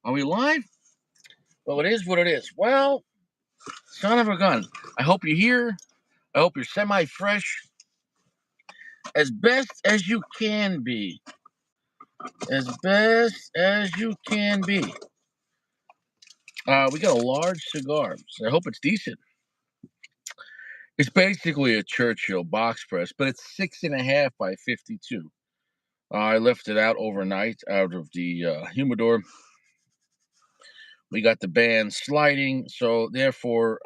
Are we live? Well, it is what it is. Well, son of a gun. I hope you're here. I hope you're semi-fresh, as best as you can be. As best as you can be. We got a large cigar. So I hope it's decent. It's basically a Churchill box press, but it's 6.5 by 52. I left it out overnight out of the humidor. We got the band sliding, so therefore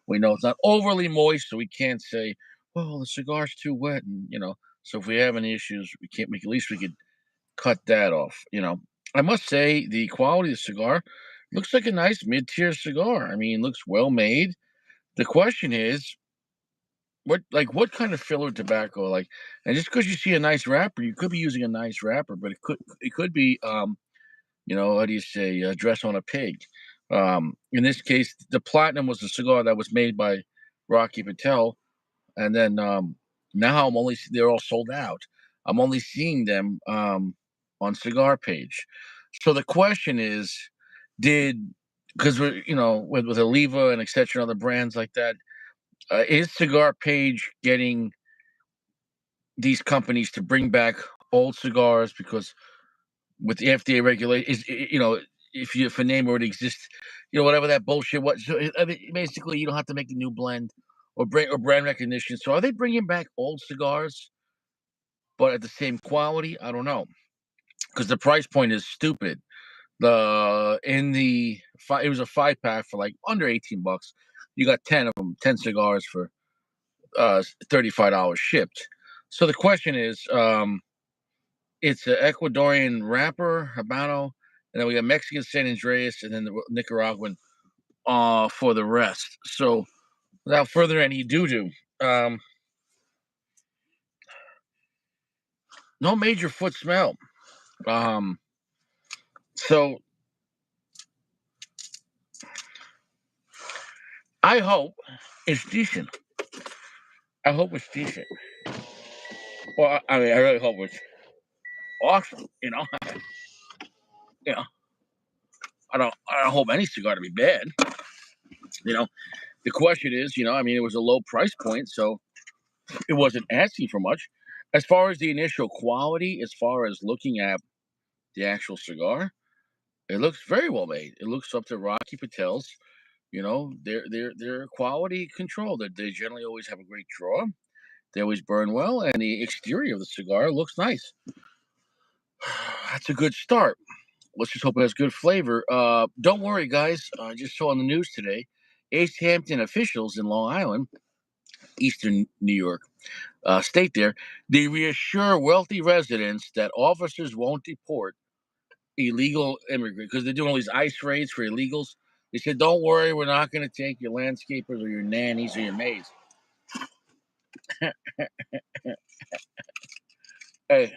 we know it's not overly moist, so we can't say, "Well, the cigar's too wet," and So if we have any issues, we can't make. At least we could cut that off. I must say the quality of the cigar looks like a nice mid-tier cigar. I mean, it looks well made. The question is, what kind of filler tobacco and just because you see a nice wrapper, you could be using a nice wrapper, but it could be how do you say, dress on a pig. In this case, the Platinum was a cigar that was made by Rocky Patel, and then now they're all sold out. I'm only seeing them on Cigar Page. So the question is, did because we're with Oliva and etc. and other brands like that, is Cigar Page getting these companies to bring back old cigars because with the FDA regulation, if a name already exists, whatever that bullshit was. So I mean, basically, you don't have to make a new blend or brand recognition. So are they bringing back old cigars, but at the same quality? I don't know, because the price point is stupid. It was a 5-pack for like under $18. You got 10 of them, 10 cigars for $35 shipped. So the question is, it's an Ecuadorian wrapper, Habano, and then we got Mexican San Andreas, and then the Nicaraguan for the rest. So without further ado, no major foot smell. So I hope it's decent. I hope it's decent. Well, I mean, I really hope it's awesome. You know, I don't hope any cigar to be bad. You know, the question is, I mean, it was a low price point, so it wasn't asking for much. As far as the initial quality, as far as looking at the actual cigar, it looks very well made. It looks up to Rocky Patel's. Their quality control. That they generally always have a great draw. They always burn well, and the exterior of the cigar looks nice. That's a good start. Let's just hope it has good flavor. Don't worry, guys. I just saw on the news today, East Hampton officials in Long Island, Eastern New York State, they reassure wealthy residents that officers won't deport illegal immigrants because they're doing all these ICE raids for illegals. They said, "Don't worry, we're not going to take your landscapers or your nannies or your maids." Hey,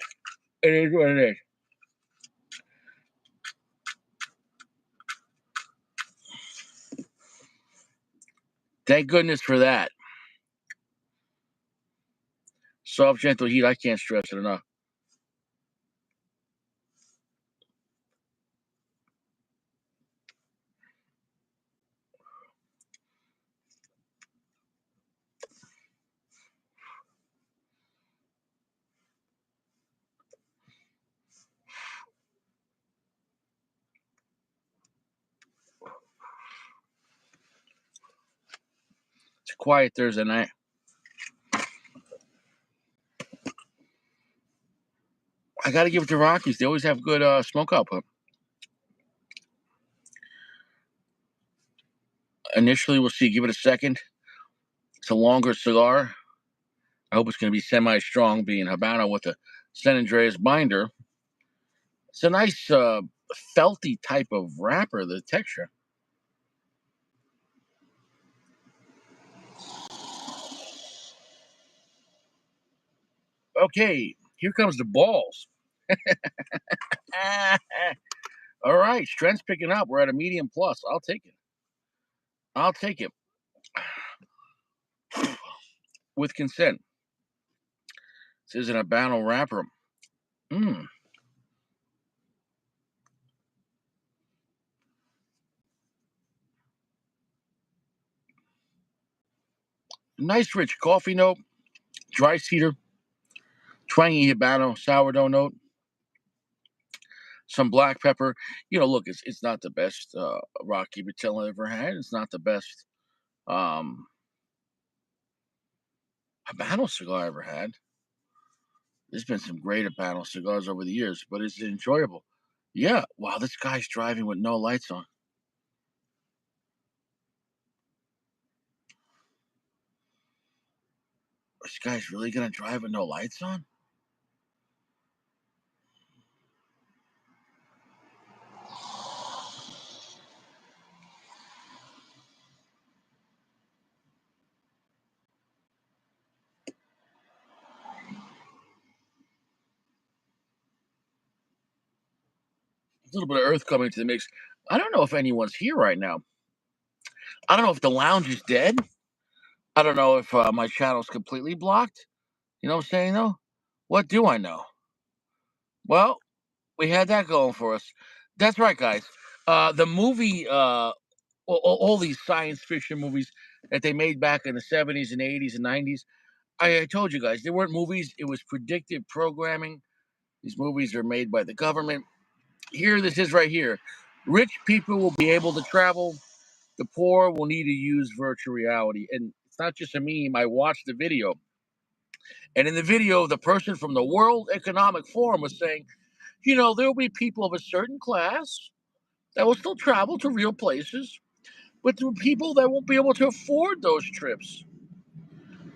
it is what it is. Thank goodness for that. Soft, gentle heat. I can't stress it enough. It's a quiet Thursday night. I got to give it to Rockies. They always have good smoke output. Initially, we'll see. Give it a second. It's a longer cigar. I hope it's going to be semi-strong, being Habano with a San Andreas binder. It's a nice felty type of wrapper, the texture. Okay, here comes the balls. All right, strength's picking up. We're at a medium plus. I'll take it. I'll take it. With consent. This isn't a Habano wrapper. Mmm. Nice rich coffee note, dry cedar, twangy Habano sourdough note, some black pepper. Look, it's not the best Rocky Patel I ever had. It's not the best um, Habano cigar I ever had. There's been some great Habano cigars over the years, but it's enjoyable. Yeah. Wow, this guy's driving with no lights on. This guy's really gonna drive with no lights on? A little bit of earth coming to the mix. I don't know if anyone's here right now. I don't know if the lounge is dead. I don't know if my channel's completely blocked. You know what I'm saying, though? What do I know? Well, we had that going for us. That's right, guys. The movie, all these science fiction movies that they made back in the 70s and 80s and 90s, I told you guys, they weren't movies. It was predictive programming. These movies are made by the government. Here, this is right here. Rich people will be able to travel. The poor will need to use virtual reality. And it's not just a meme. I watched the video. And in the video, the person from the World Economic Forum was saying, there will be people of a certain class that will still travel to real places, but there are people that won't be able to afford those trips,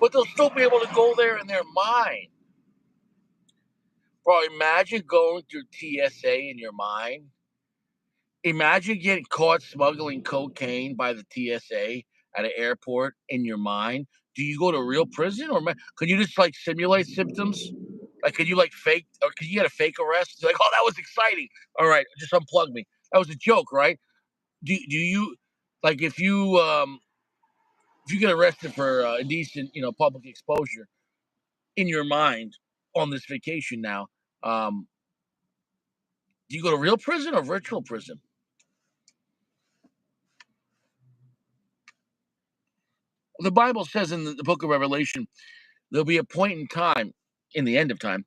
but they'll still be able to go there in their mind. Bro, imagine going through TSA in your mind. Imagine getting caught smuggling cocaine by the TSA at an airport in your mind. Do you go to real prison, or can you just like simulate symptoms? Like, can you like fake, or can you get a fake arrest? It's like, oh, that was exciting. All right, just unplug me. That was a joke, right? Do you like if you get arrested for indecent, public exposure in your mind on this vacation now? Um, do you go to real prison or virtual prison? The Bible says in the book of Revelation, there'll be a point in time, in the end of time,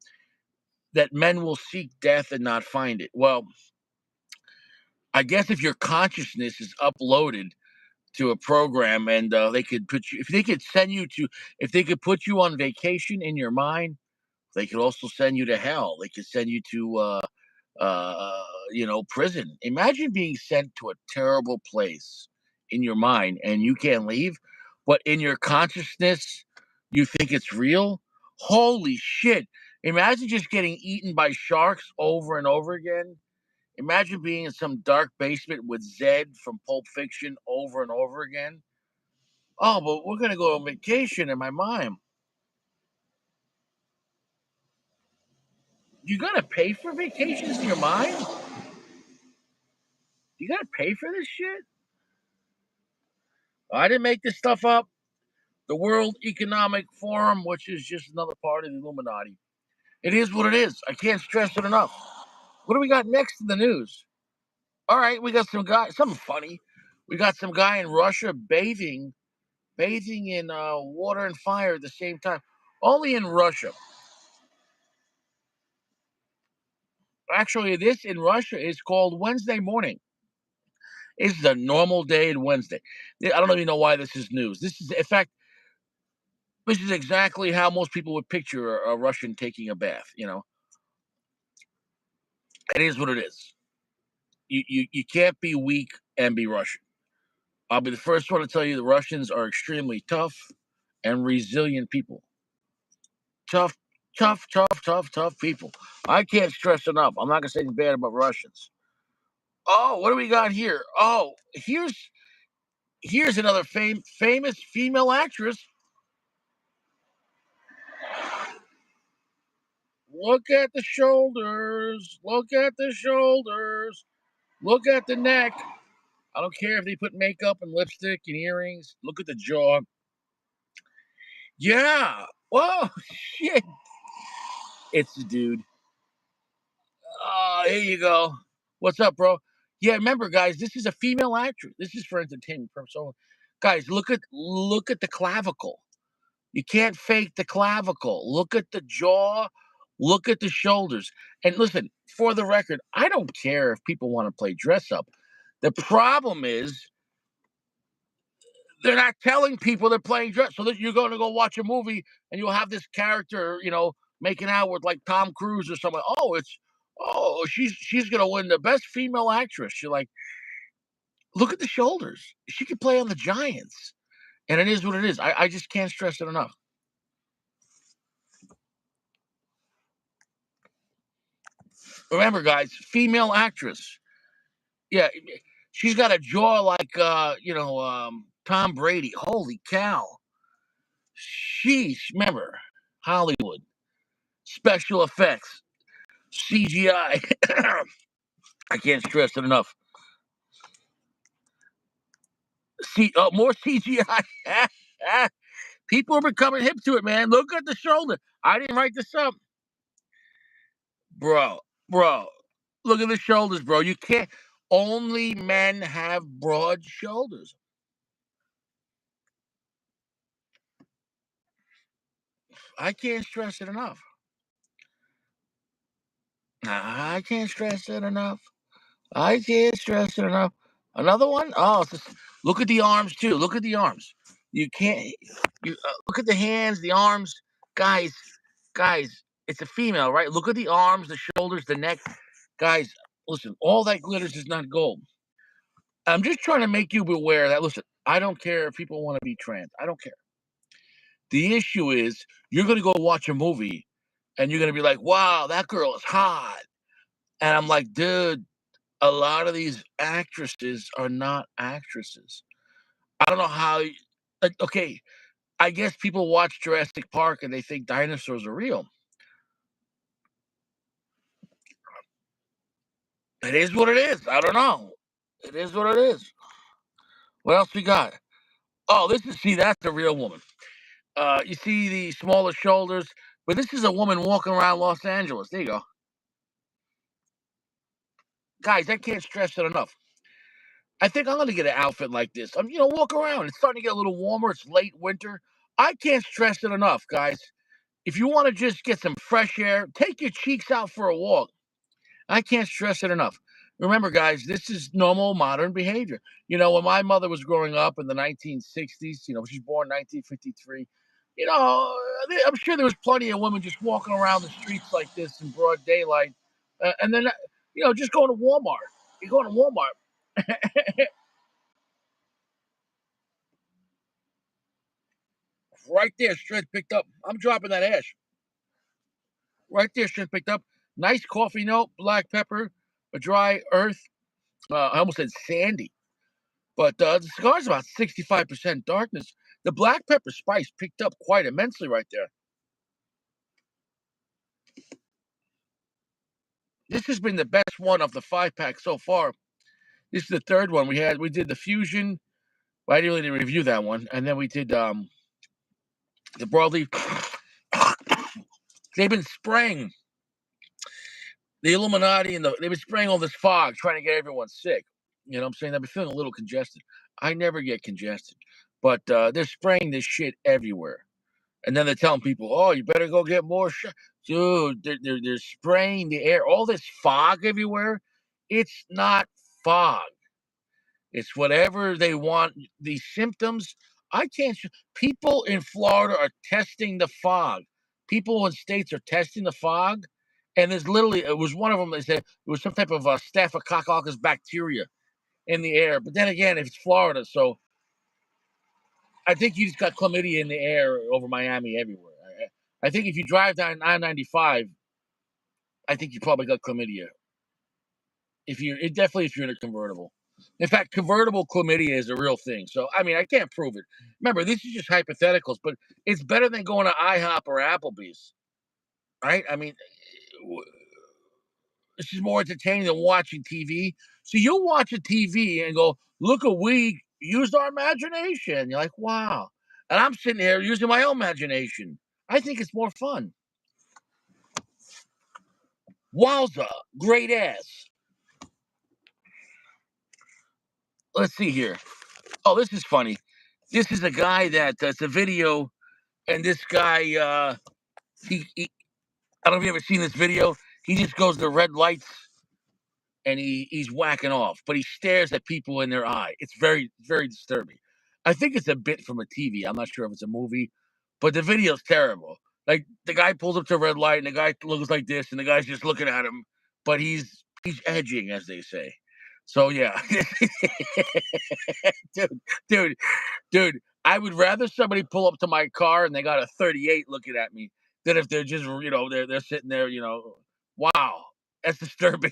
that men will seek death and not find it. Well, I guess if your consciousness is uploaded to a program and they could put you, if they could send you to, if they could put you on vacation in your mind, they could also send you to hell. They could send you to, prison. Imagine being sent to a terrible place in your mind and you can't leave, but in your consciousness, you think it's real. Holy shit. Imagine just getting eaten by sharks over and over again. Imagine being in some dark basement with Zed from Pulp Fiction over and over again. Oh, but we're going to go on vacation in my mind. You got to pay for vacations in your mind? You got to pay for this shit? I didn't make this stuff up. The World Economic Forum, which is just another part of the Illuminati. It is what it is. I can't stress it enough. What do we got next in the news? All right, we got some guy, something funny. We got some guy in Russia bathing in water and fire at the same time. Only in Russia. Actually, this in Russia is called Wednesday morning. It's a normal day in Wednesday. I don't even know why this is news. This is, in fact, this is exactly how most people would picture a Russian taking a bath. It is what it is. You can't be weak and be Russian. I'll be the first one to tell you the Russians are extremely tough and resilient people. Tough, tough, tough, tough, tough people. I can't stress enough. I'm not gonna say anything bad about Russians. Oh, what do we got here? Oh, here's another famous female actress. Look at the shoulders. Look at the shoulders. Look at the neck. I don't care if they put makeup and lipstick and earrings. Look at the jaw. Yeah. Whoa, shit. It's the dude. Oh, here you go. What's up, bro? Yeah, remember, guys, this is a female actress. This is for entertainment purposes. So, guys, look at the clavicle. You can't fake the clavicle. Look at the jaw, look at the shoulders. And listen, for the record, I don't care if people want to play dress up. The problem is they're not telling people they're playing dress. So that you're going to go watch a movie and you'll have this character, making out with like Tom Cruise or someone. She's gonna win the best female actress. You're like, look at the shoulders. She could play on the Giants. And it is what it is. I just can't stress it enough. Remember, guys, female actress. Yeah, she's got a jaw like Tom Brady. Holy cow. Sheesh, remember, Hollywood, special effects, CGI. I can't stress it enough. More CGI. People are becoming hip to it, man. Look at the shoulder. I didn't write this up. Bro, bro. Look at the shoulders, bro. You can't. Only men have broad shoulders. I can't stress it enough. I can't stress it enough. I can't stress it enough. Another one? Oh, look at the arms too. Look at the arms. You can't. Look at the hands, the arms, guys. Guys, it's a female, right? Look at the arms, the shoulders, the neck, guys. Listen, all that glitters is not gold. I'm just trying to make you aware that. Listen, I don't care if people want to be trans. I don't care. The issue is you're going to go watch a movie, and you're going to be like, "Wow, that girl is hot," and I'm like, "Dude." A lot of these actresses are not actresses. I don't know how. Okay, I guess people watch Jurassic Park and they think dinosaurs are real. It is what it is. I don't know. It is what it is. What else we got? Oh, that's a real woman. You see the smaller shoulders, but this is a woman walking around Los Angeles. There you go, guys. I can't stress it enough. I think I'm gonna get an outfit like this. Walk around. It's starting to get a little warmer. It's late winter. I can't stress it enough, guys. If you want to just get some fresh air, take your cheeks out for a walk. I can't stress it enough. Remember, guys, this is normal modern behavior. When my mother was growing up in the 1960s, she's born 1953. I'm sure there was plenty of women just walking around the streets like this in broad daylight. And then, just going to Walmart. You're going to Walmart. Right there, straight picked up. I'm dropping that ash. Right there, straight picked up. Nice coffee note, black pepper, a dry earth. I almost said sandy, but the cigar's about 65% darkness. The black pepper spice picked up quite immensely right there. This has been the best one of the 5 pack so far. This is the third one we had. We did the fusion. Well, I didn't really review that one, and then we did the broadleaf. They've been spraying the Illuminati and they've been spraying all this fog, trying to get everyone sick. You know what I'm saying? I've been feeling a little congested. I never get congested, but they're spraying this shit everywhere. And then they're telling people, "Oh, you better go get more shot." Dude, they're spraying the air. All this fog everywhere. It's not fog. It's whatever they want. These symptoms. I can't. People in Florida are testing the fog. People in states are testing the fog, and there's literally it was one of them. They said it was some type of staphylococcus bacteria in the air. But then again, if it's Florida, so I think you just got chlamydia in the air over Miami everywhere. I think if you drive down I-95, I think you probably got chlamydia. Definitely if you're in a convertible. In fact, convertible chlamydia is a real thing. So I mean, I can't prove it. Remember, this is just hypotheticals, but it's better than going to IHOP or Applebee's, right? I mean, this is more entertaining than watching TV. So you'll watch a TV and go, "Look, we used our imagination." You're like, "Wow," and I'm sitting here using my own imagination. I think it's more fun. Wowza, great ass. Let's see here. Oh, this is funny. This is a guy that's a video, and this guy, he I don't know if you ever seen this video. He just goes to red lights and he's whacking off, but he stares at people in their eye. It's very disturbing. I think it's a bit from a TV. I'm not sure if it's a movie, but the video's terrible. Like the guy pulls up to a red light and the guy looks like this, and the guy's just looking at him, but he's edging, as they say. So yeah, dude, dude, dude. I would rather somebody pull up to my car and they got a 38 looking at me than if they're just they're sitting there. Wow, that's disturbing.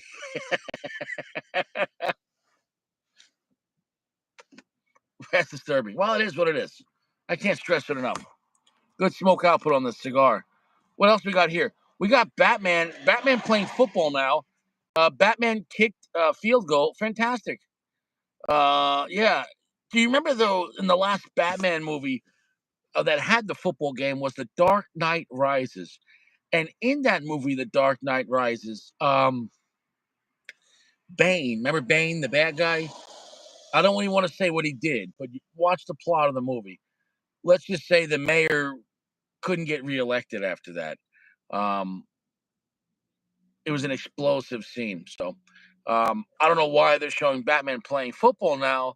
That's disturbing. Well, it is what it is. I can't stress it enough. Good smoke output on the cigar. What else we got here? We got Batman. Batman playing football now. Batman kicked a field goal. Fantastic. Yeah. Do you remember though in the last Batman movie that had the football game was The Dark Knight Rises, and in that movie, The Dark Knight Rises, Bane. Remember Bane, the bad guy? I don't even want to say what he did, but you watch the plot of the movie. Let's just say the mayor couldn't get reelected after that. Um, it was an explosive scene. So I don't know why they're showing Batman playing football now,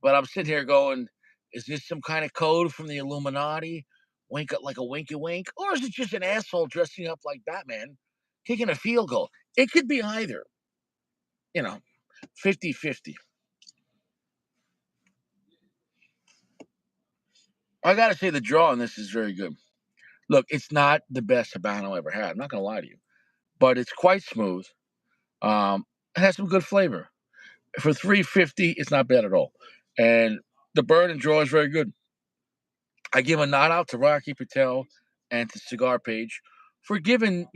but I'm sitting here going, is this some kind of code from the Illuminati? Wink up like a winky wink? Or is it just an asshole dressing up like Batman kicking a field goal? It could be either, you know, 50-50. I got to say, the draw on this is very good. Look, it's not the best Habano ever had. I'm not going to lie to you, but it's quite smooth. It has some good flavor. For 350, it's not bad at all. And the burn and draw is very good. I give a nod out to Rocky Patel and to Cigar Page for giving,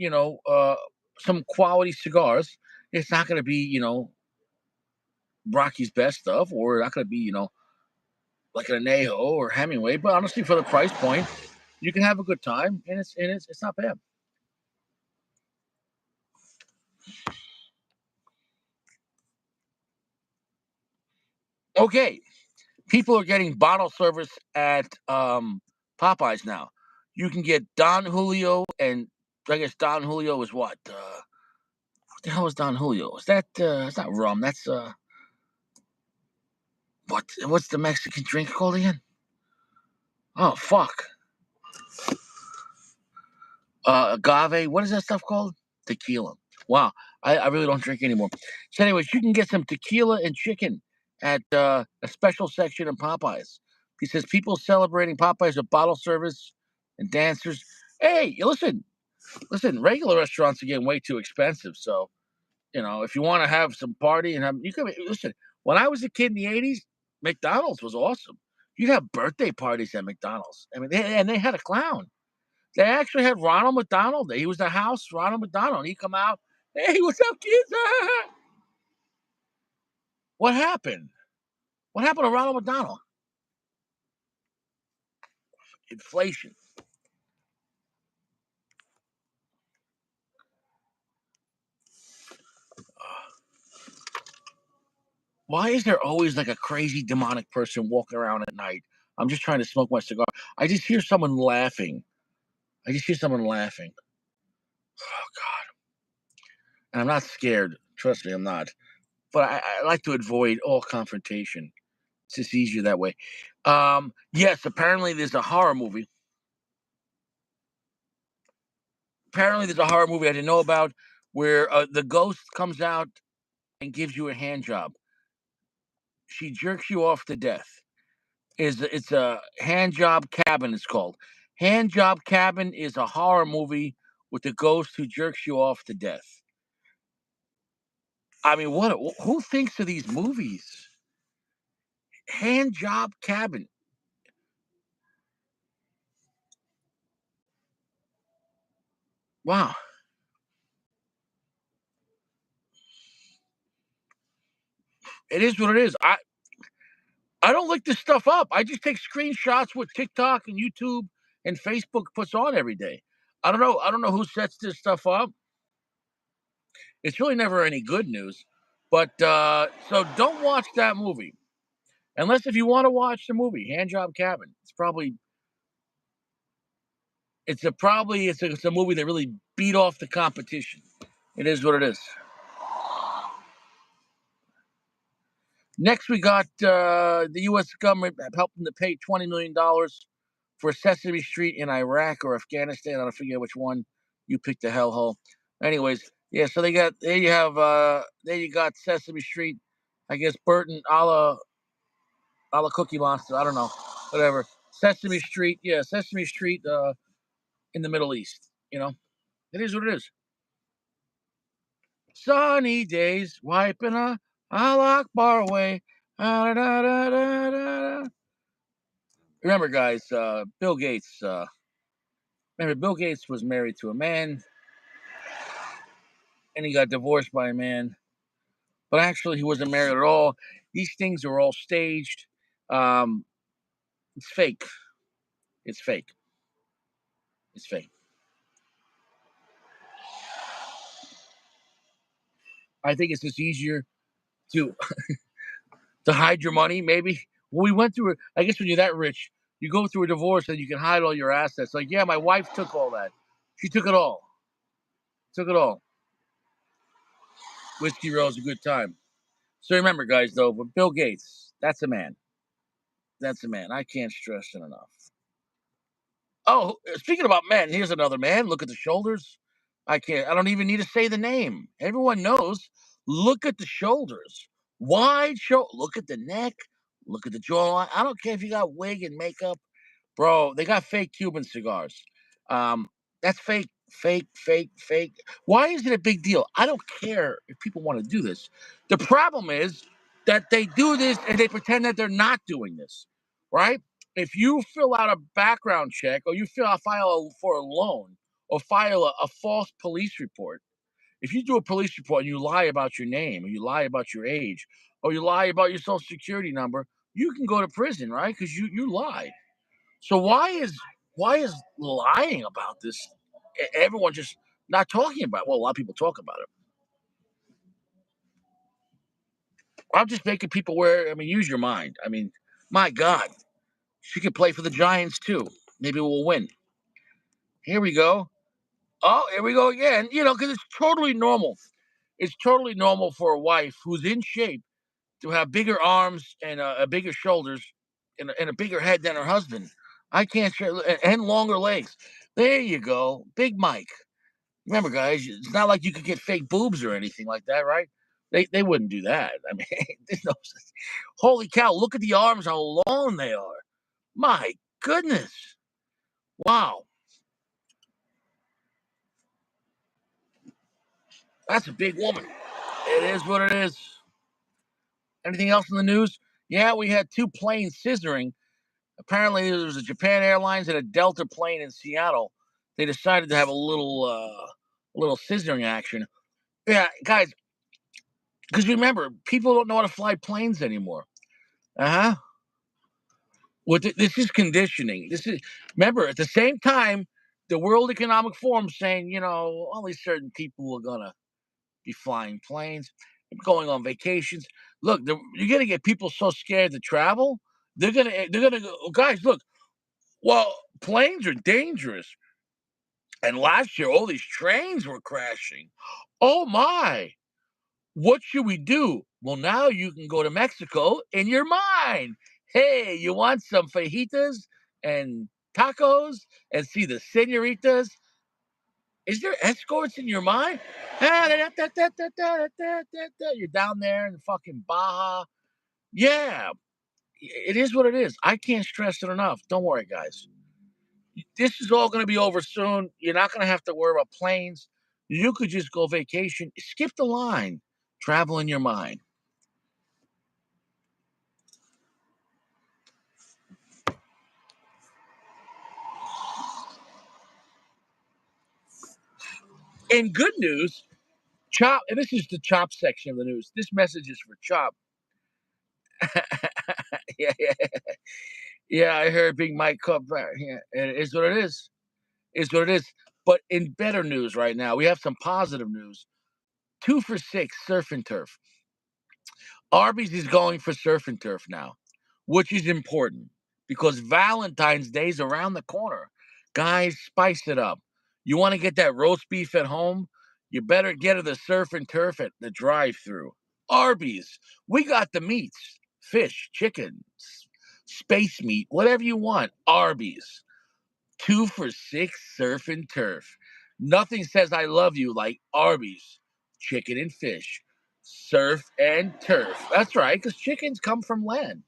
some quality cigars. It's not going to be, Rocky's best stuff, or not going to be, like an Anejo or Hemingway. But honestly, for the price point, you can have a good time, and it's not bad. Okay, people are getting bottle service at Popeyes now. You can get Don Julio, and I guess Don Julio is what the hell is Don Julio? Is that it's not rum? That's what's the Mexican drink called again? Oh fuck, agave. What is that stuff called? Tequila. Wow, I really don't drink anymore. So, anyways, you can get some tequila and chicken at a special section in Popeyes. He says people celebrating Popeyes with bottle service and dancers. Hey, listen. Regular restaurants are getting way too expensive. So, if you want to have some party and you can listen. When I was a kid in the '80s, McDonald's was awesome. You'd have birthday parties at McDonald's. I mean, they had a clown. They actually had Ronald McDonald there. He was the house Ronald McDonald. He come out, hey, what's up, kids? What happened? What happened to Ronald McDonald? Inflation. Why is there always like a crazy demonic person walking around at night? I'm just trying to smoke my cigar. I just hear someone laughing. I just hear someone laughing. Oh God. And I'm not scared. Trust me, I'm not. But I like to avoid all confrontation. It's just easier that way. Yes, apparently there's a horror movie. Apparently there's a horror movie I didn't know about where the ghost comes out and gives you a hand job. She jerks you off to death. It's a hand job cabin? It's called Hand Job Cabin. Is a horror movie with a ghost who jerks you off to death. I mean, what? Who thinks of these movies? Hand Job Cabin. Wow, it is what it is. I don't look this stuff up. I just take screenshots with TikTok and YouTube and Facebook puts on every day. I don't know. I don't know who sets this stuff up. It's really never any good news. But so don't watch that movie unless if you want to watch the movie Hand Job Cabin. It's probably It's a movie that really beat off the competition. It is what it is. Next, we got the U.S. government helping to pay $20 million for Sesame Street in Iraq or Afghanistan. I don't forget which one. You picked the hellhole. Anyways, yeah. So they got there. You have there. You got Sesame Street. I guess Burton a la Cookie Monster. I don't know. Whatever. Sesame Street. Yeah, Sesame Street in the Middle East. It is what it is. Sunny days wiping a Allah Akbar away. Ah, da, da, da, da, da. Remember, guys, Bill Gates. Remember, Bill Gates was married to a man, and he got divorced by a man. But actually, he wasn't married at all. These things are all staged. Um, it's fake. It's fake. It's fake. I think it's just easier to to hide your money. Maybe we went through it. I guess when you're that rich, you go through a divorce and you can hide all your assets. Like, yeah, my wife took all that. She took it all. Took it all. Whiskey Rose, a good time. So remember, guys, though, but Bill Gates, that's a man. That's a man. I can't stress it enough. Oh, speaking about men, here's another man. Look at the shoulders. I can't. I don't even need to say the name. Everyone knows. Look at the shoulders. Wide shoulder. Look at the neck. Look at the jawline. I don't care if you got wig and makeup. Bro, they got fake Cuban cigars. Um, that's fake, fake, fake, fake. Why is it a big deal? I don't care if people want to do this. The problem is that they do this and they pretend that they're not doing this, right? If you fill out a background check or you file for a loan or file a false police report, if you do a police report and you lie about your name or you lie about your age or you lie about your social security number, you can go to prison, right? Because you lied. So why is lying about this? Everyone just not talking about it. Well, a lot of people talk about it. I'm just making people aware. I mean, use your mind. I mean, my God, she could play for the Giants too. Maybe we'll win. Here we go. Oh, here we go again. Because it's totally normal. It's totally normal for a wife who's in shape to have bigger arms and bigger shoulders and a bigger head than her husband. I can't share and longer legs. There you go, Big Mike. Remember, guys, it's not like you could get fake boobs or anything like that, right? They wouldn't do that. I mean, there's no. Holy cow! Look at the arms, how long they are. My goodness! Wow, that's a big woman. It is what it is. Anything else in the news? Yeah, we had two planes scissoring. Apparently, there was a Japan Airlines and a Delta plane in Seattle. They decided to have a little scissoring action. Yeah, guys, because remember, people don't know how to fly planes anymore. Uh huh. This is conditioning. This is Remember at the same time, the World Economic Forum saying only certain people are gonna be flying planes, going on vacations. Look, you're gonna get people so scared to travel. They're gonna go, "Oh, guys, look. Well, planes are dangerous, and last year all these trains were crashing. Oh my! What should we do? Well, now you can go to Mexico in your mind. Hey, you want some fajitas and tacos and see the senoritas? Is there escorts in your mind? You're down there in fucking Baja. Yeah, it is what it is. I can't stress it enough. Don't worry, guys. This is all going to be over soon. You're not going to have to worry about planes. You could just go vacation, skip the line, travel in your mind. In good news, Chop, and this is the Chop section of the news. This message is for Chop. Yeah, yeah, yeah. I heard Big Mike come back. Yeah, it is what it is. It's what it is. But in better news right now, we have some positive news. 2 for 6 surf and turf. Arby's is going for surf and turf now, which is important because Valentine's Day is around the corner. Guys, spice it up. You want to get that roast beef at home? You better get to the surf and turf at the drive-through. Arby's. We got the meats, fish, chicken, space meat, whatever you want. Arby's. 2 for $6 surf and turf. Nothing says I love you like Arby's. Chicken and fish. Surf and turf. That's right, because chickens come from land.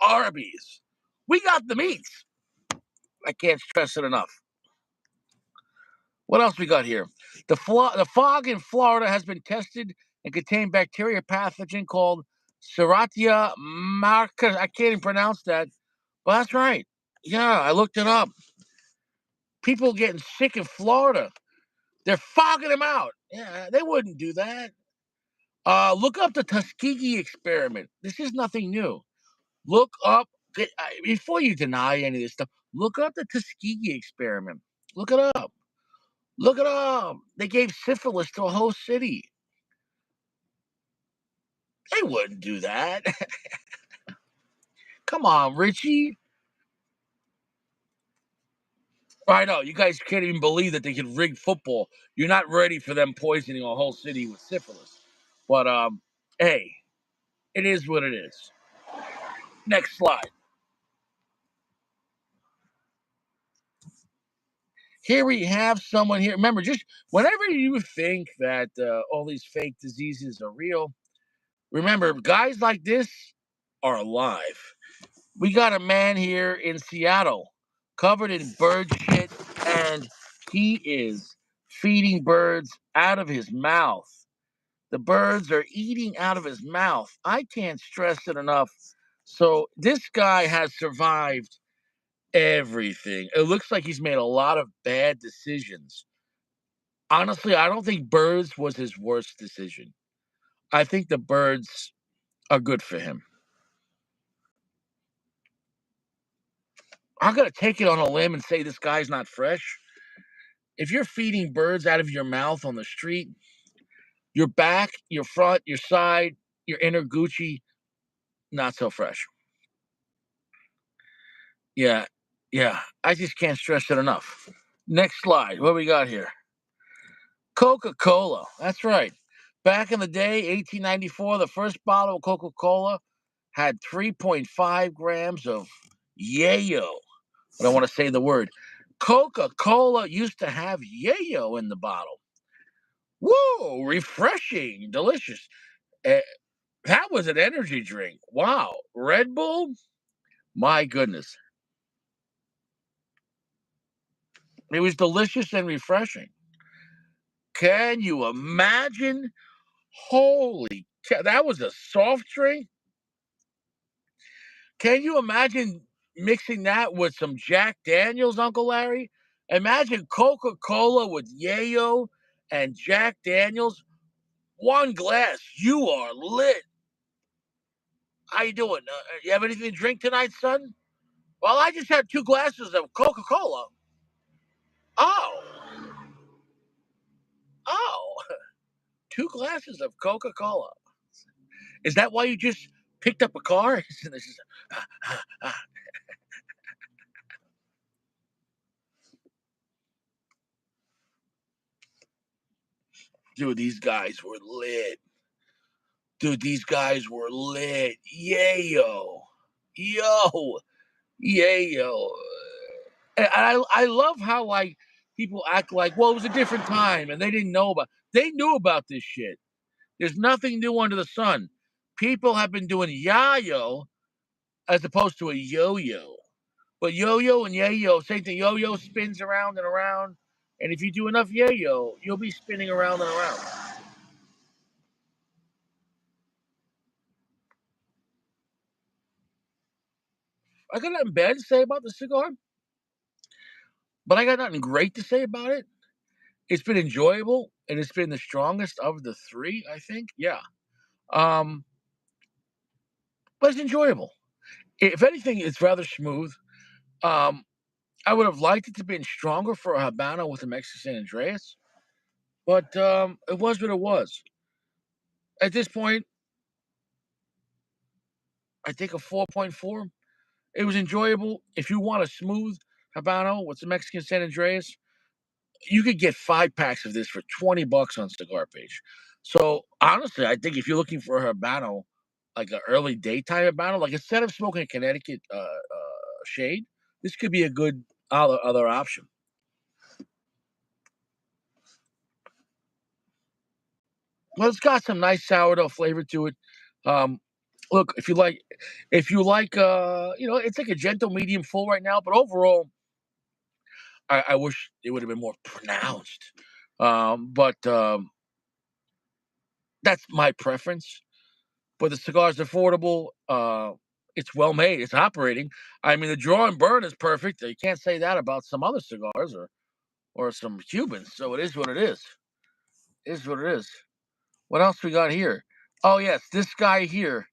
Arby's. We got the meats. I can't stress it enough. What else we got here? The fog in Florida has been tested and contained bacteria pathogen called Serratia marcus. I can't even pronounce that, but that's right. Yeah, I looked it up. People getting sick in Florida. They're fogging them out. Yeah, they wouldn't do that. Look up the Tuskegee experiment. This is nothing new. Look up before you deny any of this stuff. Look up the Tuskegee experiment. Look it up. Look it up. They gave syphilis to a whole city. They wouldn't do that. Come on, Richie. I know you guys can't even believe that they could rig football. You're not ready for them poisoning a whole city with syphilis. But hey, it is what it is. Next slide. Here we have someone here. Remember, just whenever you think that all these fake diseases are real, remember, guys like this are alive. We got a man here in Seattle covered in bird shit, and he is feeding birds out of his mouth. The birds are eating out of his mouth. I can't stress it enough. So, this guy has survived everything. It looks like he's made a lot of bad decisions. Honestly, I don't think birds was his worst decision. I think the birds are good for him. I'm gonna take it on a limb and say this guy's not fresh. If you're feeding birds out of your mouth on the street, your back, your front, your side, your inner Gucci, not so fresh. Yeah, yeah. I just can't stress it enough. Next slide. What we got here? Coca-Cola. That's right. Back in the day, 1894, the first bottle of Coca-Cola had 3.5 grams of yayo. I don't want to say the word. Coca-Cola used to have yayo in the bottle. Whoa, refreshing, delicious. Eh, that was an energy drink. Wow. Red Bull? My goodness. It was delicious and refreshing. Can you imagine? Holy that was a soft drink. Can you imagine mixing that with some Jack Daniels, Uncle Larry? Imagine Coca-Cola with yayo and Jack Daniels. One glass. You are lit. How you doing? You have anything to drink tonight, son? Well, I just had 2 glasses of Coca-Cola. Oh, oh, 2 glasses of Coca-Cola. Is that why you just picked up a car? This is, ah, ah, ah. Dude, these guys were lit. Dude, these guys were lit. Yayo. Yo. Yayo. And I love how like people act like, well, it was a different time and they didn't know about they knew about this shit. There's nothing new under the sun. People have been doing yayo as opposed to a yo-yo. But yo-yo and yayo, same thing. Yo-yo spins around and around. And if you do enough yayo, you'll be spinning around and around. I got nothing bad to say about the cigar, but I got nothing great to say about it. It's been enjoyable and it's been the strongest of the three, I think. Yeah. Um, but it's enjoyable. If anything, it's rather smooth. Um, I would have liked it to be stronger for a Habano with a Mexican San Andreas, but it was what it was. At this point, I think a 4.4. It was enjoyable. If you want a smooth Habano with some Mexican San Andreas, you could get 5 packs of this for $20 on Cigar Page. So honestly, I think if you're looking for a Habano, like an early daytime Habano, like instead of smoking a Connecticut shade, this could be a good other option. Well, it's got some nice sourdough flavor to it. Um, look, if you like, it's like a gentle medium full right now, but overall, I wish it would have been more pronounced. But that's my preference. But the cigar's affordable. It's well made. It's operating. I mean, the draw and burn is perfect. You can't say that about some other cigars or some Cubans. So it is what it is. It is what it is. What else we got here? Oh yes, this guy here.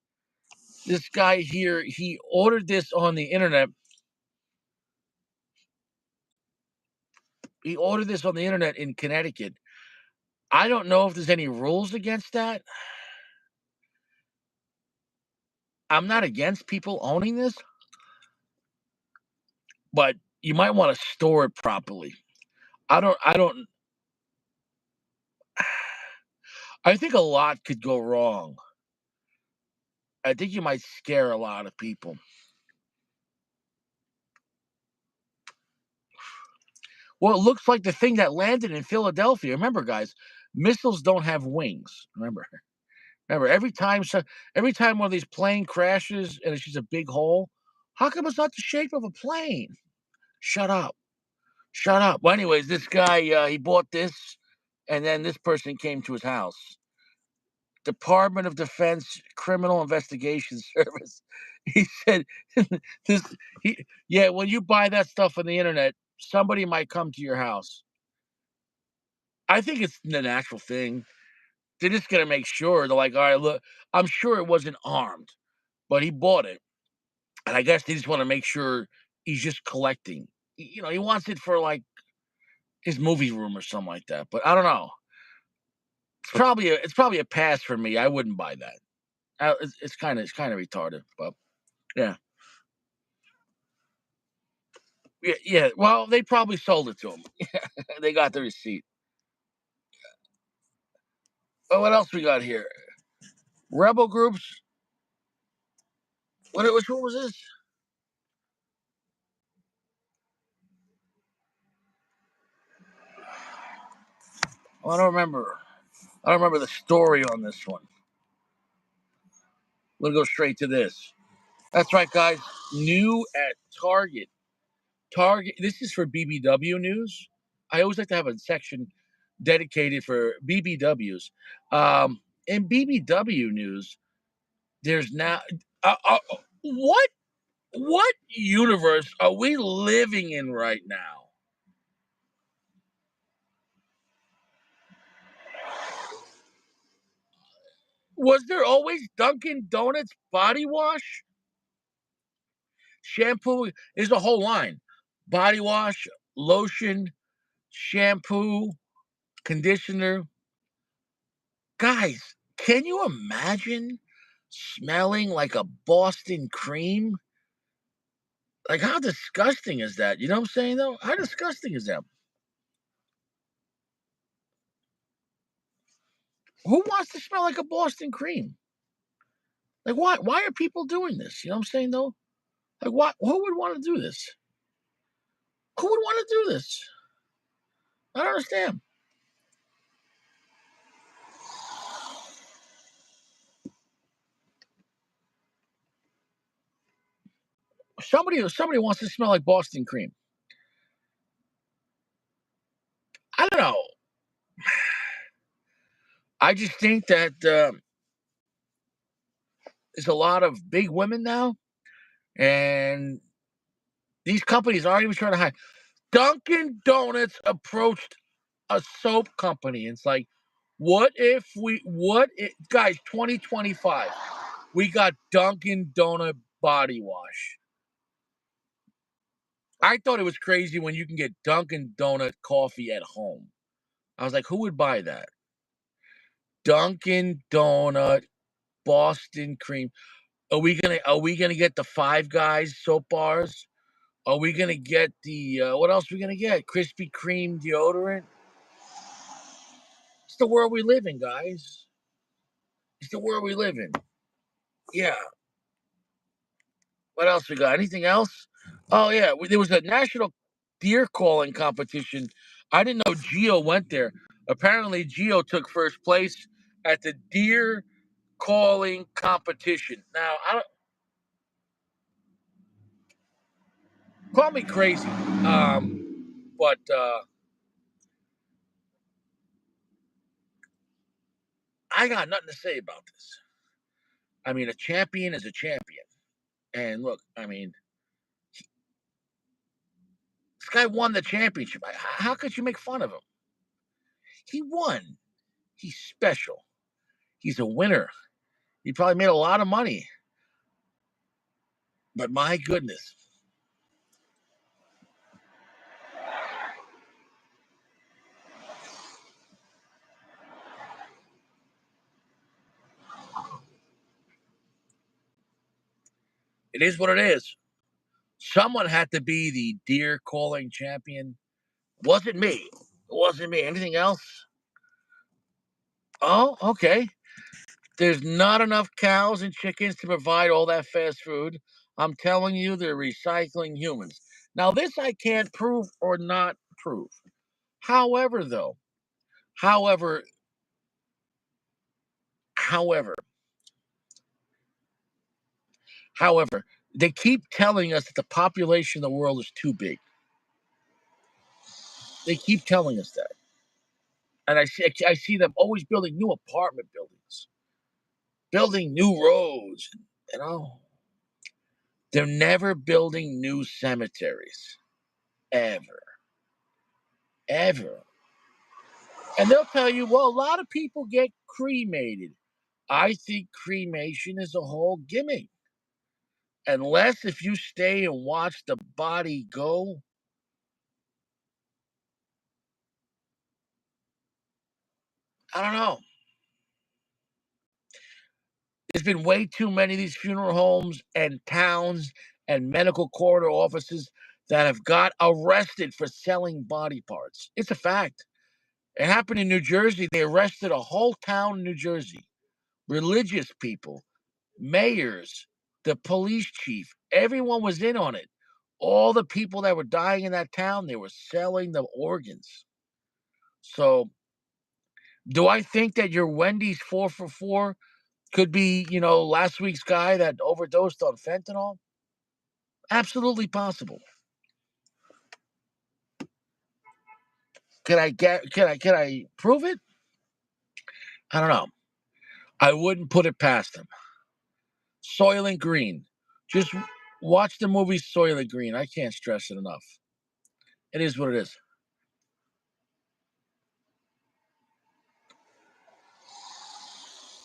This guy here. He ordered this on the internet. He ordered this on the internet in Connecticut. I don't know if there's any rules against that. I'm not against people owning this, but you might want to store it properly. I don't I think a lot could go wrong. I think you might scare a lot of people. Well, it looks like the thing that landed in Philadelphia. Remember, guys, missiles don't have wings. Remember, every time one of these plane crashes and it's just a big hole, how come it's not the shape of a plane? Shut up. Shut up. Well, anyways, this guy he bought this, and then this person came to his house. Department of Defense Criminal Investigation Service. He said, "This, yeah, when you buy that stuff on the internet, somebody might come to your house." I think it's the natural thing. They're just gonna make sure. They're like, "All right, look, I'm sure it wasn't armed, but he bought it, and I guess they just want to make sure he's just collecting. He wants it for like his movie room or something like that. But I don't know. It's probably a pass for me. I wouldn't buy that. It's kind of retarded, but yeah. Yeah, yeah. Well, they probably sold it to him. They got the receipt. Oh, what else we got here? Rebel groups. Which one was this? Oh, I don't remember. I don't remember the story on this one. We'll go straight to this. That's right, guys. New at Target. Target. This is for BBW news. I always like to have a section dedicated for BBWs. In BBW news, there's now what universe are we living in right now? Was there always Dunkin' Donuts body wash, shampoo? There's a whole line: body wash, lotion, shampoo, conditioner. Guys, can you imagine smelling like a Boston cream? Like, how disgusting is that? You know what I'm saying, though? How disgusting is that? Who wants to smell like a Boston cream? Like, why are people doing this? You know what I'm saying, though? Like, what? Who would want to do this? Who would want to do this? I don't understand. Somebody wants to smell like Boston cream. I don't know. I just think that there's a lot of big women now, and these companies aren't even trying to hide. Dunkin' Donuts approached a soap company. It's like, what if, guys, 2025, we got Dunkin' Donut body wash. I thought it was crazy when you can get Dunkin' Donut coffee at home. I was like, who would buy that? Dunkin' Donut Boston cream. Are we gonna get the Five Guys soap bars? Are we gonna get the what else are we gonna get? Krispy Kreme deodorant? It's the world we live in, guys. It's the world we live in. Yeah. What else we got? Anything else? Oh yeah, there was a national deer calling competition. I didn't know Geo went there. Apparently, Geo took first place at the deer calling competition. Now, I don't call me crazy, but I got nothing to say about this. I mean, a champion is a champion, and look, I mean, this guy won the championship. How could you make fun of him? He won. He's special. He's a winner. He probably made a lot of money. But my goodness, it is what it is. Someone had to be the deer calling champion. Wasn't me. It wasn't me. Anything else? Oh, okay. There's not enough cows and chickens to provide all that fast food. I'm telling you, they're recycling humans. Now, this I can't prove or not prove. However, though, however, however, however, they keep telling us that the population of the world is too big. They keep telling us that. And I see them always building new apartment buildings, building new roads. You know, they're never building new cemeteries, ever, ever. And they'll tell you, well, a lot of people get cremated. I think cremation is a whole gimmick. Unless if you stay and watch the body go, I don't know. There's been way too many of these funeral homes and towns and medical corridor offices that have got arrested for selling body parts. It's a fact. It happened in New Jersey. They arrested a whole town in New Jersey. Religious people, mayors, the police chief, everyone was in on it. All the people that were dying in that town, they were selling the organs. So, do I think that your Wendy's 4 for $4 could be, last week's guy that overdosed on fentanyl? Absolutely possible. Can I prove it? I don't know. I wouldn't put it past him. Soylent Green. Just watch the movie Soylent Green. I can't stress it enough. It is what it is.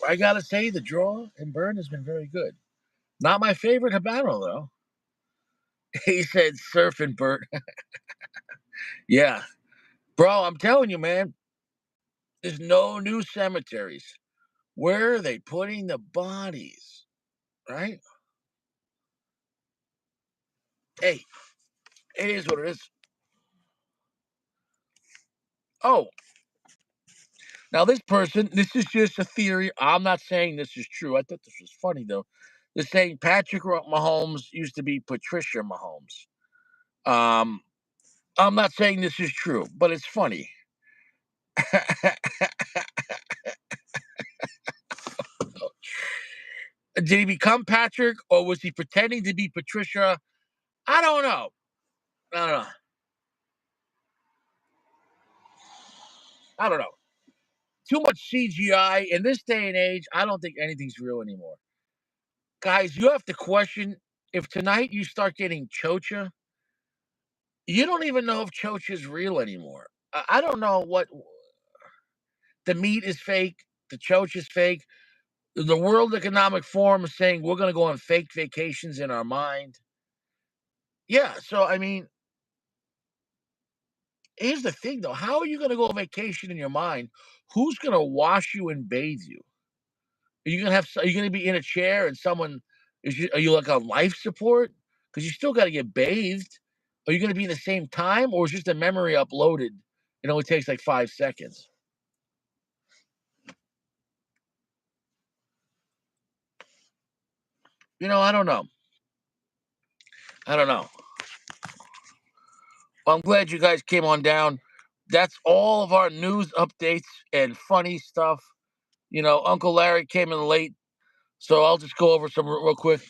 I gotta say, the draw and burn has been very good. Not my favorite Habano though. He said surf and burn. Yeah, bro. I'm telling you, man. There's no new cemeteries. Where are they putting the bodies? Right? Hey, it is what it is. Oh, now this person, this is just a theory. I'm not saying this is true. I thought this was funny though. They're saying Patrick Mahomes used to be Patricia Mahomes. Um, I'm not saying this is true, but it's funny. Did he become Patrick or was he pretending to be Patricia? I don't know. I don't know. I don't know. Too much CGI in this day and age. I don't think anything's real anymore. Guys, you have to question if tonight you start getting chocha, you don't even know if chocha is real anymore. I don't know what the meat is fake, the chocha is fake. The World Economic Forum is saying we're going to go on fake vacations in our mind. Yeah, so I mean, here's the thing though. How are you going to go on vacation in your mind? Who's going to wash you and bathe you? Are you going to be in a chair and someone? Are you like on life support? Because you still got to get bathed. Are you going to be in the same time, or is just a memory uploaded? It only takes like 5 seconds. I don't know. I don't know. Well, I'm glad you guys came on down. That's all of our news updates and funny stuff. Uncle Larry came in late, so I'll just go over some real quick.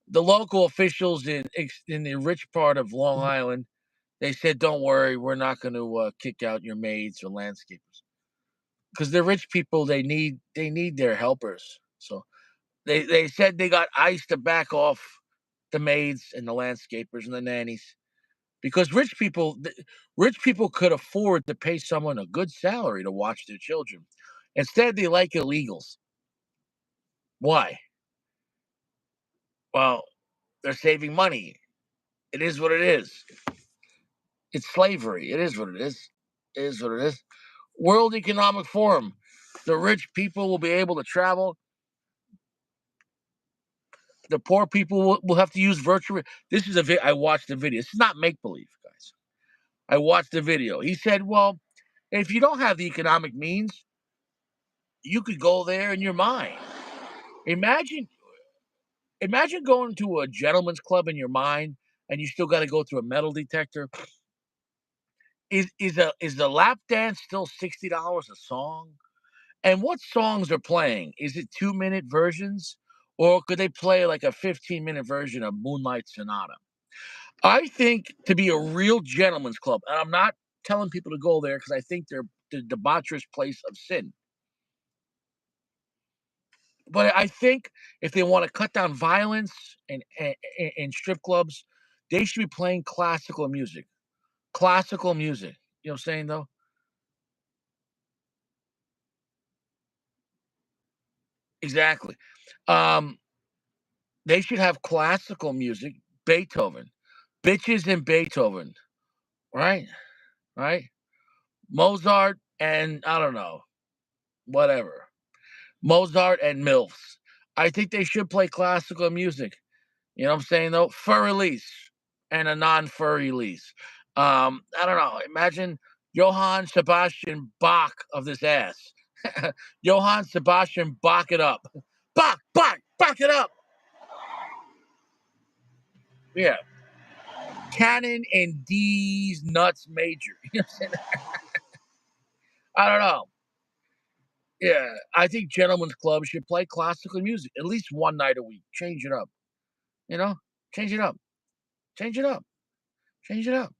The local officials in the rich part of Long Island, they said, "Don't worry, we're not going to kick out your maids or landscapers because they're rich people. They need their helpers." So they said they got ICE to back off the maids and the landscapers and the nannies because rich people could afford to pay someone a good salary to watch their children. Instead, they like illegals. Why? Well, they're saving money. It is what it is. It's slavery. It is what it is. It is what it is. World Economic Forum. The rich people will be able to travel. The poor people will have to use virtual. This is I watched the video. This is not make believe, guys. I watched the video. He said, "Well, if you don't have the economic means, you could go there in your mind. Imagine, imagine going to a gentleman's club in your mind, and you still got to go through a metal detector. Is the lap dance still $60 a song? And what songs are playing? Is it 2-minute versions, or could they play like a 15-minute version of Moonlight Sonata? I think to be a real gentleman's club, and I'm not telling people to go there because I think they're the debaucherous place of sin. But I think if they want to cut down violence and strip clubs, they should be playing classical music. Classical music. You know what I'm saying though? Exactly. Um, they should have classical music, Beethoven, bitches and Beethoven, right? Right? Mozart and I don't know, whatever. Mozart and MILFs. I think they should play classical music. You know what I'm saying though? Furry lease and a non-furry lease. I don't know. Imagine Johann Sebastian Bach of this ass. Johann Sebastian Bach it up. Bach it up. Yeah. Canon and D's nuts major. You know what I'm saying? I don't know. Yeah. I think gentlemen's clubs should play classical music at least one night a week. Change it up. You know? Change it up. Change it up. Change it up.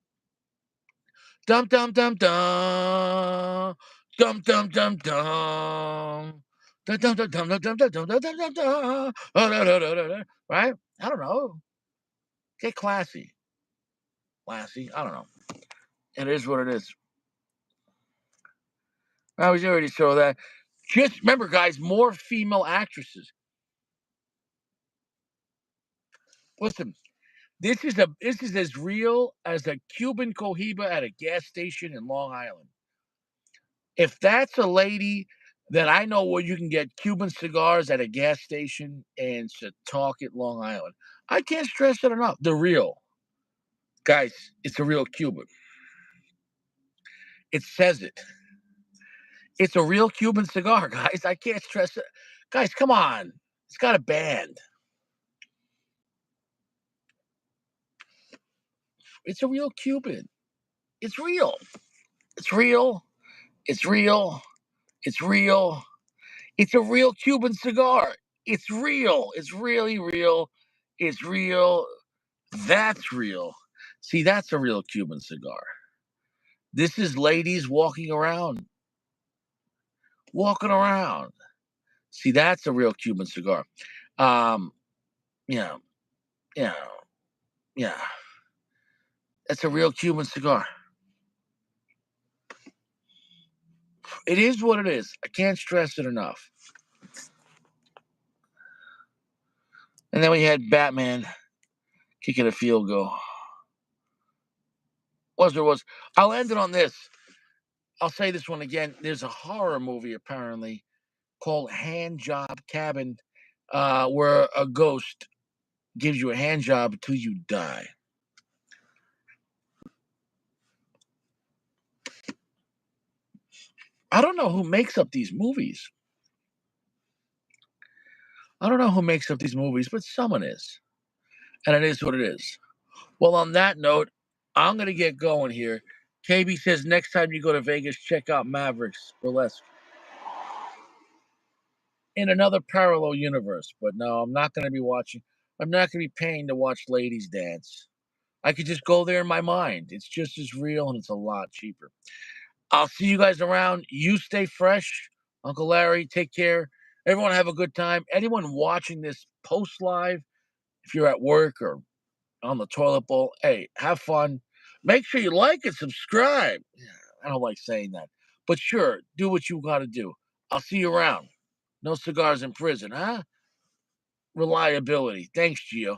Dum dum dum dum. Dum dum dum dum. Dum dum dum dum dum dum dum dum dum dum dum. Right? I don't know. Get classy. Classy. I don't know. It is what it is. I was already saw that. Just remember, guys, more female actresses. Listen, this is as real as a Cuban cohiba at a gas station in Long Island. If that's a lady, then I know where you can get Cuban cigars at a gas station and Setauket, Long Island. I can't stress it enough. The real. Guys, it's a real Cuban. It says it. It's a real Cuban cigar, guys. I can't stress it. Guys, come on. It's got a band. It's a real Cuban. It's real. It's real. It's real. It's real. It's a real Cuban cigar. It's real. It's really real. It's real. That's real. See, that's a real Cuban cigar. This is ladies walking around, walking around. See, that's a real Cuban cigar. Um, yeah, yeah, yeah. That's a real Cuban cigar. It is what it is. I can't stress it enough. And then we had Batman kicking a field goal. Was there was? I'll end it on this. I'll say this one again. There's a horror movie apparently called Hand Job Cabin where a ghost gives you a hand job until you die. I don't know who makes up these movies. I don't know who makes up these movies, but someone is. And it is what it is. Well, on that note, I'm going to get going here. KB says next time you go to Vegas, check out Mavericks Burlesque in another parallel universe. But no, I'm not going to be watching. I'm not going to be paying to watch ladies dance. I could just go there in my mind. It's just as real and it's a lot cheaper. I'll see you guys around. You stay fresh. Uncle Larry, take care. Everyone have a good time. Anyone watching this post live, if you're at work or on the toilet bowl, hey, have fun. Make sure you like and subscribe. Yeah, I don't like saying that. But sure, do what you got to do. I'll see you around. No cigars in prison, huh? Reliability. Thanks, Gio.